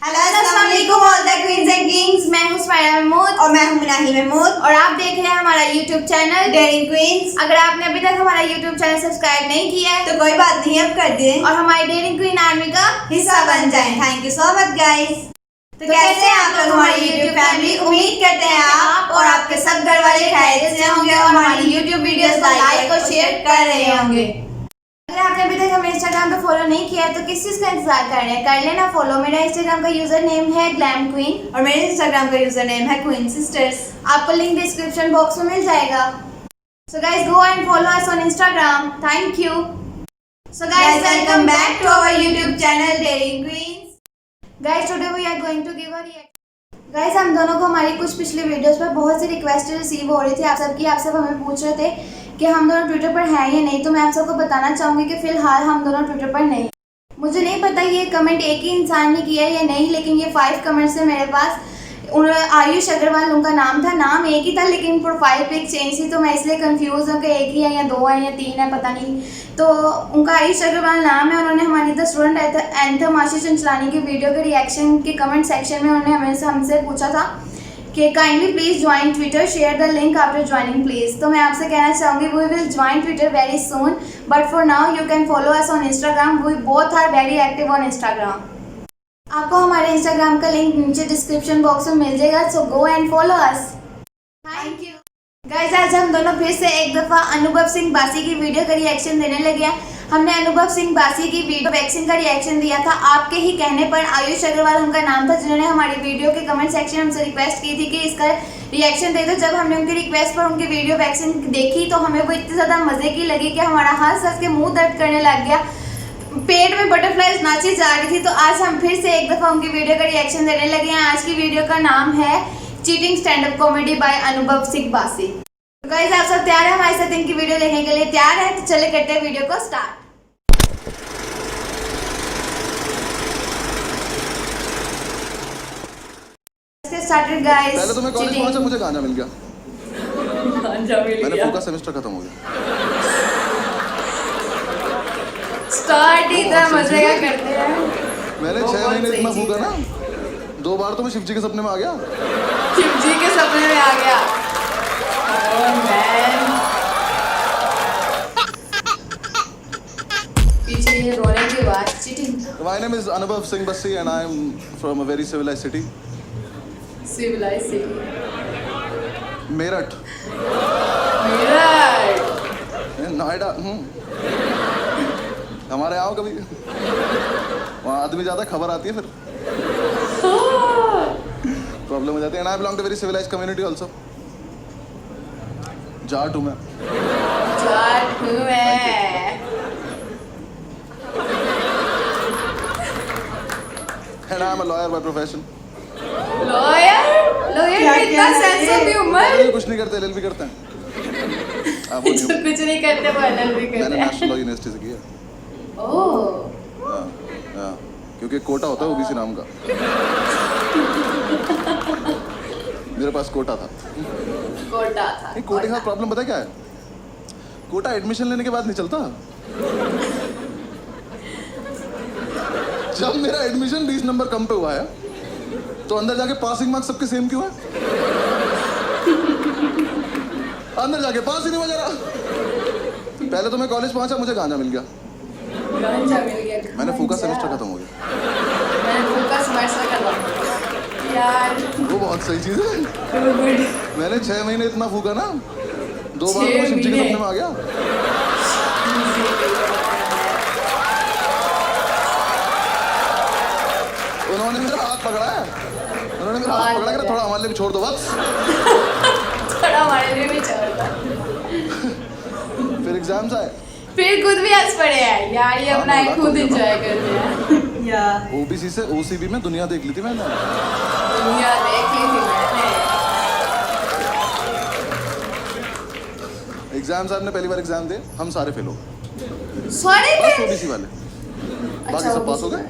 Hello अस्सलाम वालेकुम all the queen's and Kings. मैं हूं स्माइला महमूद और मैं हूं मनाही महमूद और आप देख रहे हैं हमारा YouTube चैनल डेयरिंग क्वींस। अगर आपने अभी तक हमारा YouTube चैनल सब्सक्राइब नहीं किया है तो कोई बात नहीं, अब कर दें और हमारी डेयरिंग क्वीन आर्मी का हिस्सा बन जाएं। Thank you so much guys. तो कैसे हैं आप लोग हमारी YouTube फैमिली? उम्मीद करते हैं आप और आपके सब घर वाले खैरियत से होंगे और हमारी YouTube वीडियोस को लाइक और शेयर कर रहे होंगे। अगर आपने अभी तक हमें इंस्टाग्राम पे फॉलो नहीं किया है तो किस चीज का इंतजार कर रहे हैं, कर लेना फॉलो। मेरा इंस्टाग्राम का यूजर नेम है ग्लैम क्वीन और मेरे इंस्टाग्राम का यूजर नेम है क्वीन सिस्टर्स। आपको लिंक डिस्क्रिप्शन बॉक्स में मिल जाएगा। So guys, go and follow us on Instagram. Thank you. So Guys, welcome back to our YouTube channel Daring Queens. Guys, today we are going to give a reaction. Guys, हम दोनों को हमारी कुछ पिछली videos पर बहुत सी request receive हो रही थी आप सब हमें पूछ रहे थे कि हम दोनों ट्विटर पर हैं या नहीं। तो मैं आप सबको बताना चाहूँगी कि फिलहाल हम दोनों ट्विटर पर नहीं। मुझे नहीं पता ये कमेंट एक ही इंसान ने किया है या नहीं, लेकिन ये 5 कमेंट्स है मेरे पास। आयुष अग्रवाल उनका नाम था, नाम एक ही था लेकिन प्रोफाइल पिक चेंज थी, तो मैं इसलिए कंफ्यूज हूँ कि एक ही है या 2 है या 3 है, पता नहीं। तो उनका आयुष अग्रवाल नाम है। उन्होंने हमारी द स्टूडेंट एंथम आशीष चंचलानी की वीडियो के रिएक्शन के कमेंट सेक्शन में उन्होंने हमसे पूछा था कि kindly please join Twitter, share the link after joining please. तो मैं आपसे कहना चाहूँगी we will join Twitter very soon, but for now you can follow us on Instagram. We both are very active on Instagram. आपको हमारे Instagram का link नीचे description box में मिल जाएगा, so go and follow us. Thank you guys. आज हम दोनों फिर से एक दफ़ा अनुभव सिंह बासी की वीडियो का रिएक्शन देने लगे हैं। हमने अनुभव सिंह बासी की वीडियो वैक्सीन का रिएक्शन दिया था आपके ही कहने पर। आयुष अग्रवाल उनका नाम था जिन्होंने हमारी वीडियो के कमेंट सेक्शन में हमसे रिक्वेस्ट की थी कि इसका रिएक्शन दे दो। जब हमने उनकी रिक्वेस्ट पर उनकी वीडियो वैक्सीन देखी तो हमें वो इतनी ज़्यादा मज़े की लगी कि हमारा हंस हंस के मुँह दर्द करने लग गया, पेट में बटरफ्लाइज नाची जा रही थी। तो आज हम फिर से एक दफ़ा उनकी वीडियो का रिएक्शन देने लगे हैं। आज की वीडियो का नाम है cheating stand up comedy bye अनुभव सिंह बासी। तो गाइस, आप सब तैयार हैं हमारे साथ इनकी वीडियो देखने के लिए? तैयार है तो चले करते हैं वीडियो को स्टार्ट। Started guys. पहले तो मैं कॉलेज पहुंचा, मुझे गांजा मिल गया। मैंने फूका, सेमेस्टर खत्म हो गया। स्टार्ट ही इतना मजे का करते हैं। मैंने 6 महीने इतना फूका ना, 2 बार तो मैं शिव जी के सपने में आ गया। शिव जी के सपने में आ गया। Oh man। पीछे ये रोने की आवाज। Cheating. My name is Anubhav Singh Bassi and I am from a very civilized city. Civilized city। Meerut. Noida. हमारे आओ कभी, वहाँ आदमी ज़्यादा, खबर आती है फिर प्रॉब्लम हो जाती है। And I belong to very civilized community also. Jat हूँ मैं। And I am a lawyer by profession. Lawyer कितना सेंस ऑफ ह्यूमर। कुछ नहीं करते, एलएलबी करते हैं। कुछ नहीं करते वो एलएलबी करते हैं। मैंने नेशनल लॉ यूनिवर्सिटी से किया। हाँ, क्योंकि कोटा होता है ओबीसी नाम का। मेरे पास कोटा था। कोटे का प्रॉब्लम पता क्या है? कोटा एडमिशन लेने के बाद नहीं चलता। जब मेरा एडमिशन 20 नंबर कम पे हुआ है तो अंदर जाके पासिंग मार्क्स सबके सेम क्यों है? अंदर जाके पास ही नहीं हो जा रहा। पहले तो मैं कॉलेज पहुंचा, मुझे गांजा मिल गया। मैंने फूका, सेमेस्टर खत्म हो गया। यार वो बहुत सही चीज है। मैंने 6 महीने इतना फूका ना, 2 बार तो शिव जी के सपने में आ गया। उन्होंने मेरा हाथ पकड़ा है, उन्होंने मेरा हाथ पकड़ा कर थोड़ा हमारे लिए भी छोड़ दो बस। थोड़ा हमारे लिए भी छोड़ दो। फिर एग्जाम्स आए, फिर खुद भी हंस पड़े हैं यार, ये अपना खुद एंजॉय करते हैं यार। ओबीसी से ओसीबी में दुनिया देख ली थी मैंने। दुनिया देख ली थी मैंने। एग्जाम साहब ने पहली बार एग्जाम दिए, हम सारे फेल हो गए। सारे बस ओबीसी वाले, बाकी सब पास हो गए।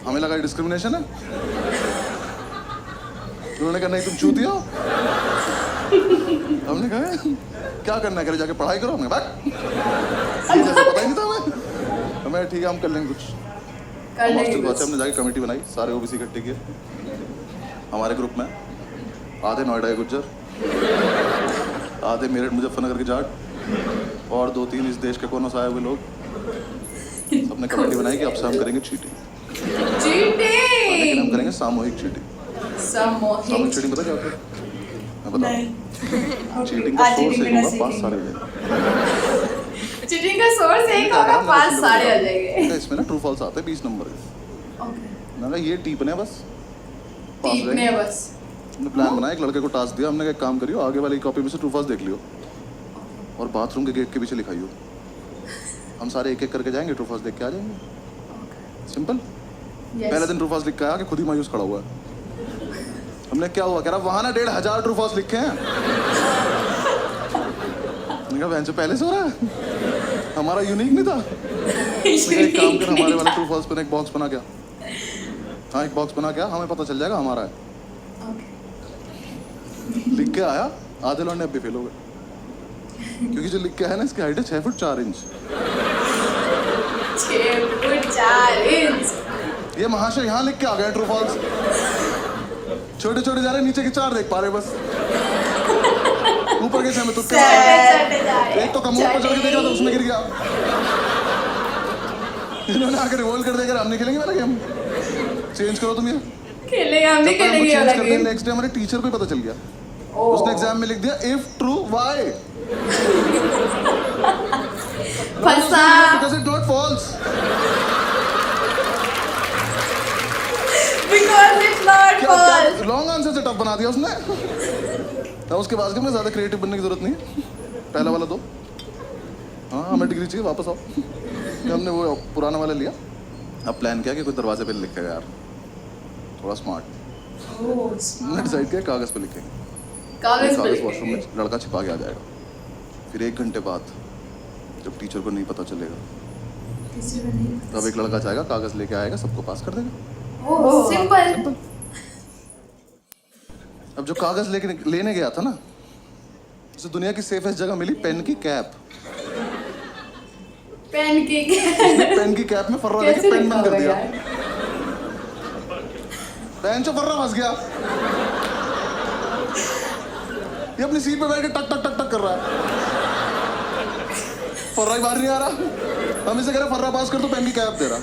हमें लगा डिस्क्रिमिनेशन है। उन्होंने कहा नहीं तुम चूती हो। हमने कहा क्या करना है, करे जाके पढ़ाई करो। हमने बात ये जैसा पता ही नहीं था हमें। ठीक है हम कर लेंगे कुछ। कर लेंगे हॉस्टल कुछ। हमने जाके कमेटी बनाई, सारे ओबीसी इकट्ठे किए हमारे ग्रुप में। आधे नोएडा के गुज्जर, आधे मेरठ मुजफ्फरनगर के जाट और 2-3 इस देश के कोनों से आए हुए लोग। सबने कमेटी बनाई कि अब से हम करेंगे चीटिंग, लेकिन हम करेंगे सामूहिक चीटिंग। सामूहिक चीटिंग पता क्या होता है? मैं बताऊँ। चीटिंग का सोर्स एक होगा, 5 सारे हो जाएंगे। चीटिंग का सोर्स एक होगा, 5 सारे हो जाएंगे। इसमें ना ट्रू फॉल्स आते हैं 20 नंबर के। मैंने कहा ये टीपने बस, पास टीपने रहेंगे। बस। हमने प्लान बनाया, एक लड़के को टास्क दिया, हमने कहा एक काम करियो, आगे वाली कॉपी में से ट्रू फॉल्स देख लियो और बाथरूम के गेट के पीछे लिखाइयो। हम सारे एक एक करके जाएंगे, ट्रू फॉल्स देख के आ जाएंगे। सिंपल। पहले दिन ट्रू फॉल्स लिख के आया कि खुद ही मायूस खड़ा हुआ है। हमने क्या हुआ, कह रहा वहां ना 1500 ट्रू फॉल्स लिखे हैं। मैंने कहा बेंच पहले से हो रहा है, हमारा यूनिक नहीं था। एक काम कर, हमारे वाले ट्रू फॉल्स पे एक बॉक्स बना क्या। हाँ, एक बॉक्स बना क्या, हमें पता चल जाएगा हमारा है। लिख के आया, आधे लौंडे अब भी फेल हो गए क्योंकि जो लिख के आया ना, इसकी हाइट है 6 फुट 4 इंच। 6 foot 4 inch. ये महाशय यहाँ लिख के आ गए ट्रू फॉल्स। छोटे छोटे जा रहे, नीचे के 4 देख पा रहे बस, ऊपर के 6 में तुक्के मारे। एक तो कमोड पर चढ़ के देखा तो उसमें गिर गया। इन्होंने आकर रिवॉल्व कर दिया, हम नहीं खेलेंगे वाला गेम, चेंज करो तुम ये। खेलेंगे, हम नहीं खेलेंगे ये वाला गेम। नेक्स्ट डे हमारे टीचर को ही पता चल गया। उसने एग्जाम में लिख दिया इफ ट्रू व्हाई, फंसा। Because it not false. Because it's not false. Long answer से टफ बना दिया उसने। तो उसके बाद में ज्यादा क्रिएटिव बनने की जरूरत नहीं है, पहला वाला दो। हाँ, हमें डिग्री चाहिए, वापस आओ। हमने वो पुराना वाला लिया। अब प्लान किया कि कोई दरवाजे पे लिखेगा यार, थोड़ा स्मार्ट। हमने डिसाइड किया कागज पे लिखेंगे। कागज पे वॉशरूम में लड़का छिपा के आ जाएगा। फिर 1 घंटे बाद जब टीचर को नहीं पता चलेगा, तब एक लड़का जाएगा, कागज लेके आएगा, सबको पास कर देगा। सिंपल। अब जो कागज लेने गया था ना, उसे दुनिया की सेफेस्ट जगह मिली, पेन की कैप। पेन की पेन की कैप में फर्रा लेके पेन बंद कर दिया। पेन से फर्रा फंस गया। ये अपनी सीट पे बैठ के टक टक टक टक कर रहा है, फर्रा ही बाहर नहीं आ रहा। हम इसे कह रहे फर्रा पास कर, तो पेन की कैप दे रहा।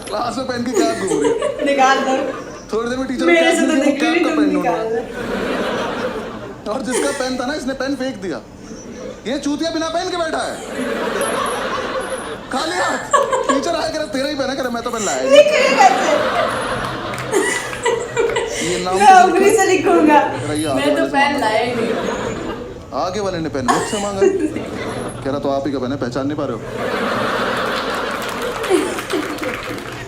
क्लास में पेन की कैप घूम रही है। निकाल दो। थोड़ी देर में टीचर मेरे से तो कैप निकली का पेन ढूंढ निकाल रहा। और जिसका पेन था ना, इसने पेन फेंक दिया। ये चूतिया बिना पेन के बैठा है, खाली हाथ। टीचर आया, कह रहा तेरा ही पेन है, कह रहा मैं तो पेन लाया ही नहीं। ये नाम मैं अंग्रेजी से लिखूंगा। कह रहा ये मैं तो पेन लाया ही नहीं। आगे वाले ने पेन मुझसे मांगा। कह रहा तो आप ही का पेन है, पहचान नहीं पा रहे हो।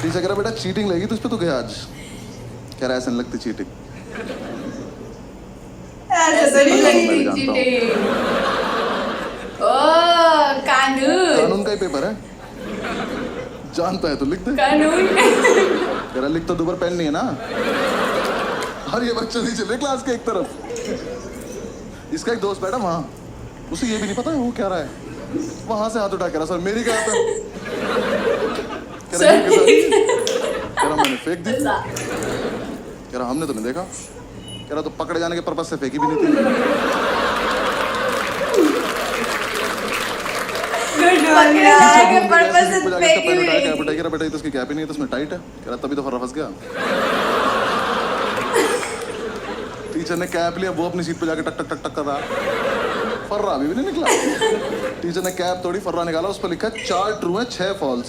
टीचर कह रहा बेटा चीटिंग लगी तुझ पे, तो गया आज। कह रहा ऐसा नहीं लगती चीटिंग। ऐसे नहीं लगती मैं जानता हूँ। चीटिंग। कानून। कानून का ही पेपर है, जानता है तो लिख दे। कानून। कह रहा लिख तो दोबारा पेन नहीं है ना। और ये बच्चे नहीं चल रहे क्लास के एक तरफ। इसका एक दोस्त बैठा वहाँ, उसे ये भी नहीं पता है वो क्या रहा है। वहां से हाथ उठा के रहा सर मेरी क्या है। कह रहा मैंने फेंक दी। कह रहा हमने तो नहीं देखा। कह रहा तो पकड़े जाने के पर्पस से फेंकी भी नहीं थी। बेटा तो उसकी कैप ही नहीं है, तो उसमें टाइट है। कह रहा तभी तो फर्रा फंस गया। टीचर ने कैप लिया, वो अपनी सीट पे जाके टक टक टक टक कर रहा। फर्रा अभी भी नहीं निकला। टीचर ने कैप तोड़ी, फर्रा निकाला, उस पर लिखा 4 ट्रू है 6 फॉल्स।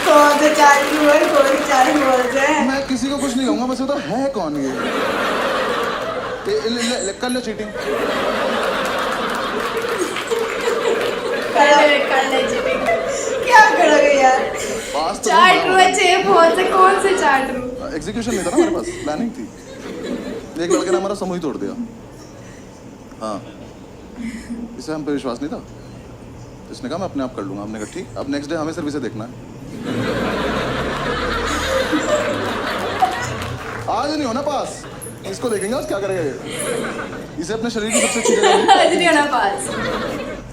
कौन से 4 ट्रू है, कौन से 4 फॉल्स है? मैं किसी को कुछ नहीं कहूंगा, बस बताओ है कौन ये। कर लो चीटिंग। कर ले चीटिंग। क्या करोगे यार? 4 ट्रू है 6 फॉल्स है, कौन से 4 ट्रू? एग्जीक्यूशन नहीं था ना मेरे पास, प्लानिंग थी। एक लड़के ने हमारा समूह ही तोड़ दिया। हाँ, इसे हम पे विश्वास नहीं था। इसने कहा मैं अपने आप कर लूंगा। हमने कहा ठीक। अब नेक्स्ट डे हमें सिर्फ इसे देखना है। आज नहीं होना पास, इसको देखेंगे आज क्या करेगा ये। इसे अपने शरीर की सबसे अच्छी जगह आज नहीं होना पास।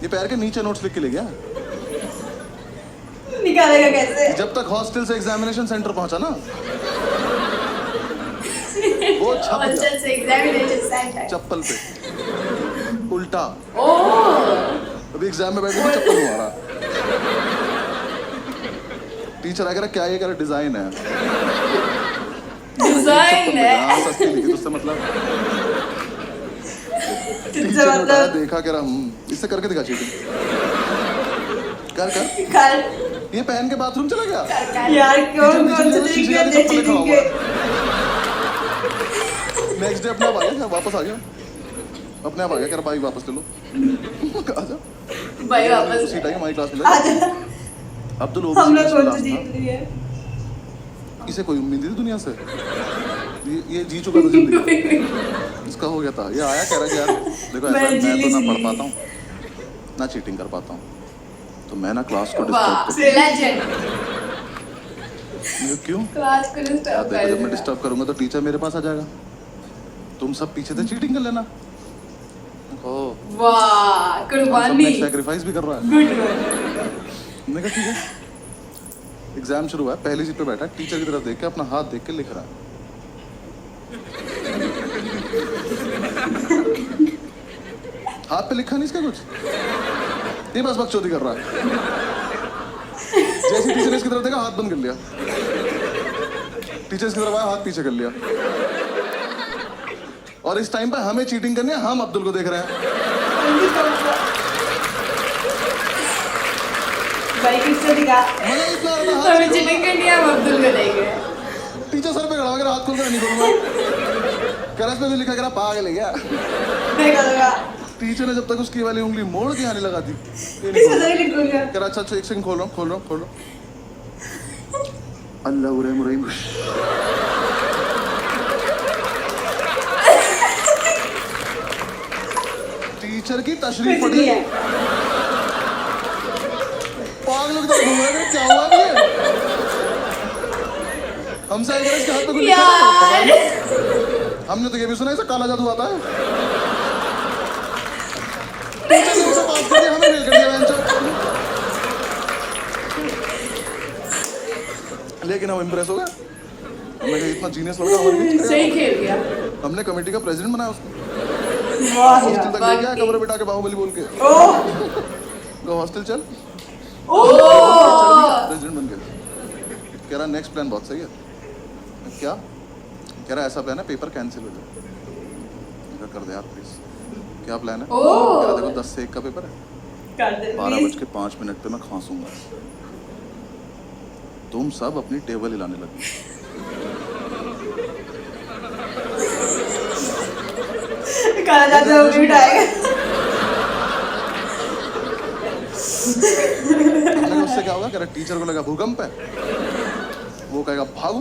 ये पैर के नीचे नोट्स लिख के ले गया। निकालेगा कैसे? जब तक हॉस्टल से एग्जामिनेशन सेंटर पहुंचा ना, वो छप गया हॉस्टल से एग्जामिनेशन सेंटर चप्पल पे उल्टा। ओह अभी एग्जाम में बैठे थे, चप्पल मारा। टीचर आ कह रहा क्या ये, कह रहा डिजाइन है। डिजाइन है। हाँ, सस्ती लिखी, तो उससे मतलब टीचर ने मतलब उठाया, देखा, कह रहा इससे करके दिखा चीटिंग। कर कर कर ये पहन के बाथरूम चला गया। यार टीचर कौन नीचे कौन से नीचे शीशे तरीके के से चप्पल खड़ा चीटिंग हुआ के? नेक्स्ट डे अपने आप आ गया, वापस आ गया, अपने आप आ गया, कह रहा भाई वापस ले लो। आजा भाई वापस सीट आई हमारी क्लास में। आजा, अब्दुल हम लोग कौन क्लास सी था, जीत रही है? इसे कोई उम्मीद थी दुनिया से। ये जी चुका था जिंदगी, इसका हो गया था। ये आया कह रहा कि यार देखो ऐसा मैं मैं तो ना जिली पढ़ पाता हूँ ना चीटिंग कर पाता हूँ, तो मैं ना क्लास को वाह डिस्टर्ब लेजेंड। कर। क्यों क्लास को यार डिस्टर्ब देखो, जब मैं कर डिस्टर्ब करूंगा तो टीचर मेरे पास आ जाएगा, तुम सब पीछे से चीटिंग कर लेना। ओ वाह कुर्बानी। सैक्रिफाइस भी कर रहा है। गुड मैंने कहा ठीक है। एग्जाम शुरू हुआ है, पहली सीट पे बैठा है, टीचर की तरफ देख के अपना हाथ देख के लिख रहा है। हाथ पे लिखा नहीं इसका कुछ, ये बस बकचोदी कर रहा है। जैसे टीचर ने इसकी तरफ देखा, हाथ बंद कर लिया। टीचर इसकी तरफ आया, हाथ पीछे कर लिया। और इस टाइम पे हमें चीटिंग करनी है, हम अब्दुल को देख रहे हैं। भाई किससे दिखा? मजा इतना आ रहा था, हमें चीटिंग करनी है, हम अब्दुल को देख रहे हैं। टीचर सर पे खड़ा होकर हाथ खोल कर नहीं खोलूंगा, कह रहा इसमें भी लिखा, कह रहा पागल है क्या। देखा लगा टीचर ने जब तक उसकी वाली उंगली मोड़ के आने लगा दी, ये नहीं किससे खोला। सही लिखूंगा? कह रहा अच्छा एक सेकंड, खोल रहा हूँ। अल्लाह उरहम रहीम। टीचर की तशरीफ कुछ पड़ी, नहीं है। पागलों की तरह घूम रहा है, क्या हुआ ये। हमसे आगे इसके हाथ पे कुछ लिखा है, पता नहीं। हमने तो ये भी सुना है काला जादू आता है। टीचर ने उसे पास कर दिया, हमें फेल कर दिया बेंचर। लेकिन हम इम्प्रेस हो गए, हमने कहा इतना जीनियस लड़का हमारे बीच में। सही खेल गया। हमने कमेटी का प्रेसिडेंट बनाया उसको, वाह हॉस्टल तक लेके आया, यार। कमरे बिठा के बाहुबली बोल के, ओह गो हॉस्टल चल, ओह प्रेसिडेंट बन गया। कह रहा नेक्स्ट प्लान बहुत सही है। क्या कह रहा ऐसा प्लान है, पेपर कैंसिल हो जाए। मैंने कहा, कर दे यार प्लीज। क्या प्लान है? कह रहा देखो 10 से 1 का पेपर है, कर दे 12:05 पे मैं खांसूंगा, तुम सब अपनी टेबल हिलाने लगे। काला जादू वो भी उठाएगा। हमने कहा, उससे क्या होगा? कह रहा टीचर को लगा भूकंप है, वो कहेगा भागो,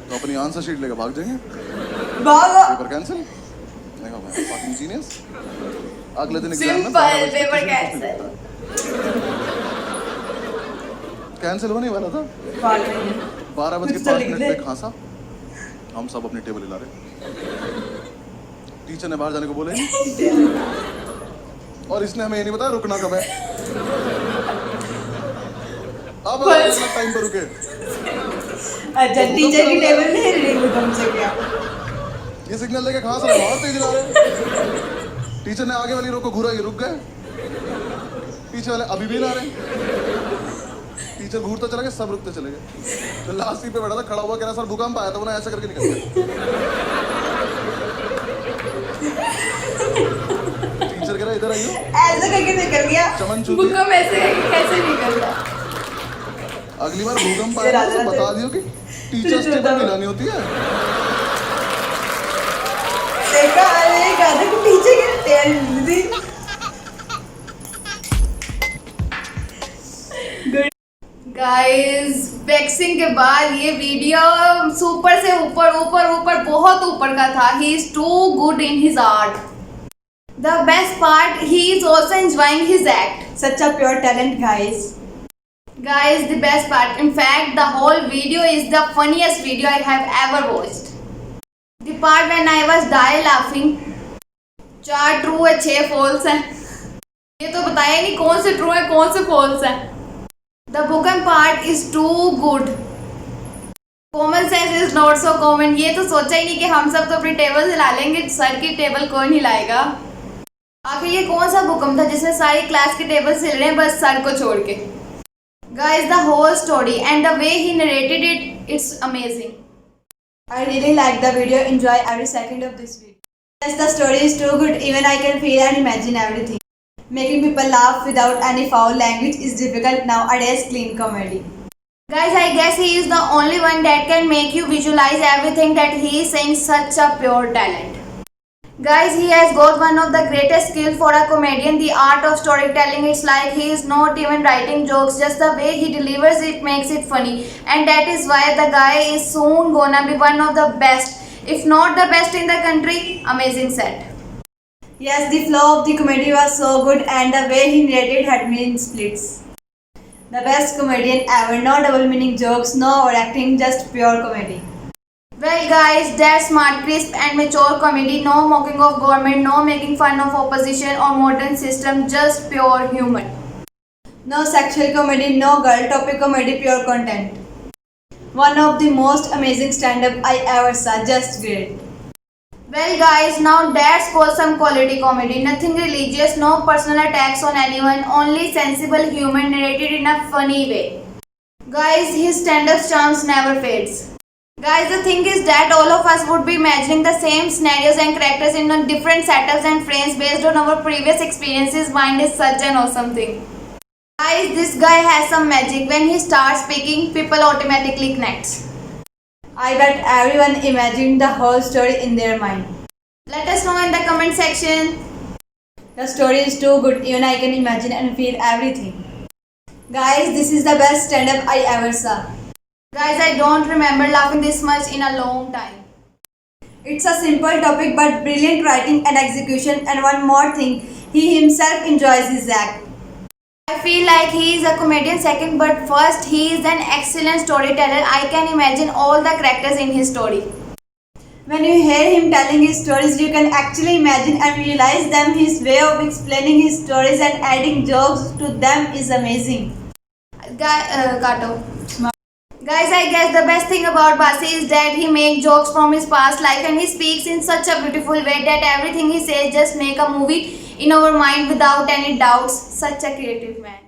तो अपनी आंसर शीट लेकर भाग जाएंगे, भागो। Paper cancel. मैंने कहा मैं fucking genius। अगले दिन एग्जाम में सिंपल पेपर कैंसिल। कैंसिल होने वाला था, 12:05 पे खांसा, हम सब अपनी टेबल हिला रहे। टीचर ने बाहर जाने को बोला ही नहीं, और इसने हमें ये नहीं बताया रुकना कब है। अब टाइम पर रुके, अच्छा टीचर की टेबल नहीं हिल रही तुमसे क्या? ये सिग्नल देके खांस रहे, और तेज हिला रहे। टीचर ने आगे वाली रो को घूरा, ये रुक गए, पीछे वाले अभी भी हिला रहे। टीचर घूरता चला गया, सब रुकते चले गए। तो लास्ट सीट पे बैठा था, खड़ा हुआ, कह रहा सर भूकंप आया था, वो ना ऐसा करके निकल गया। टीचर कह रहा इधर आइयो, ऐसे करके निकल गया। चमन चूती। भूकंप ऐसे करके कैसे निकल गया? अगली बार भूकंप आया तो बता दियो कि टीचर्स टेबल मिलानी होती है। देखा अरे गाने के पीछे के टेल दी। गाइस वैक्सिंग के बाद ये वीडियो सुपर से ऊपर ऊपर ऊपर बहुत ऊपर का था। He is too good in his art. The best part, he is also enjoying his act. Such a pure talent guys. Guys, the best part, in fact, the whole video is the funniest video I have ever watched. The part when I was die laughing. 4 true है 6 false हैं। ये तो बताया नहीं कौन से true है कौन से फॉल्स हैं। The bookham part is too good. Common sense is not so common. ये तो सोचा ही नहीं कि हम सब तो अपनी टेबल हिला लेंगे, सर की टेबल कौन हिलाएगा। आखिर ये कौन सा भूकंप था जिसमें सारी क्लास की टेबल हिल रहे हैं बस सर को छोड़ के। Guys, the whole story and the way he narrated it, it's amazing. I really like the video. Enjoy every second of this video. Yes, the story is too good. Even I can feel and imagine everything. Making people laugh without any foul language is difficult nowadays. Clean comedy. Guys, I guess he is the only one that can make you visualize everything that he is saying. Such a pure talent. Guys, he has got one of the greatest skill for a comedian, the art of storytelling. It's like he is not even writing jokes, just the way he delivers it makes it funny. And that is why the guy is soon gonna be one of the best, if not the best in the country. Amazing set. Yes, the flow of the comedy was so good and the way he narrated had me in splits. The best comedian ever. No double meaning jokes, no overacting, just pure comedy. Well guys, that's smart, crisp and mature comedy. No mocking of government, no making fun of opposition or modern system, just pure humor. No sexual comedy, no girl topic comedy, pure content. One of the most amazing stand-up I ever saw, just great. Well guys, now that's called some quality comedy. Nothing religious, no personal attacks on anyone, only sensible humor narrated in a funny way. Guys, his stand-up charms never fades. Guys, the thing is that all of us would be imagining the same scenarios and characters in different setups and frames based on our previous experiences. Mind is such an awesome thing. Guys, this guy has some magic. When he starts speaking, people automatically connect. I bet everyone imagined the whole story in their mind. Let us know in the comment section. The story is too good, even I can imagine and feel everything. Guys, this is the best stand-up I ever saw. Guys, I don't remember laughing this much in a long time. It's a simple topic but brilliant writing and execution, and one more thing, he himself enjoys his act. I feel like he is a comedian second, but first he is an excellent storyteller. I can imagine all the characters in his story. When you hear him telling his stories, you can actually imagine and visualize them. His way of explaining his stories and adding jokes to them is amazing. Kato. Guys, I guess the best thing about Basi is that he makes jokes from his past life and he speaks in such a beautiful way that everything he says just make a movie in our mind without any doubts. Such a creative man.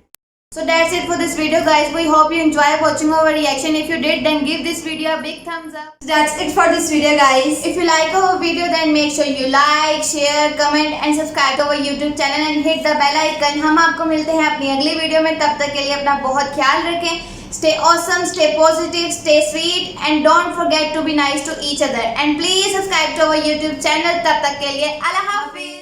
So that's it for this video guys. We hope you enjoy watching our reaction. If you did, then give this video a big thumbs up. That's it for this video guys. If you like our video, then make sure you like, share, comment and subscribe to our YouTube channel and hit the bell icon. हम आपको मिलते हैं अपनी अगली video में. तब तक के लिए अपना बहुत ख्याल रखें. Stay awesome, stay positive, stay sweet and don't forget to be nice to each other. And please subscribe to our YouTube channel. तब तक के लिए अल्लाह हाफिज.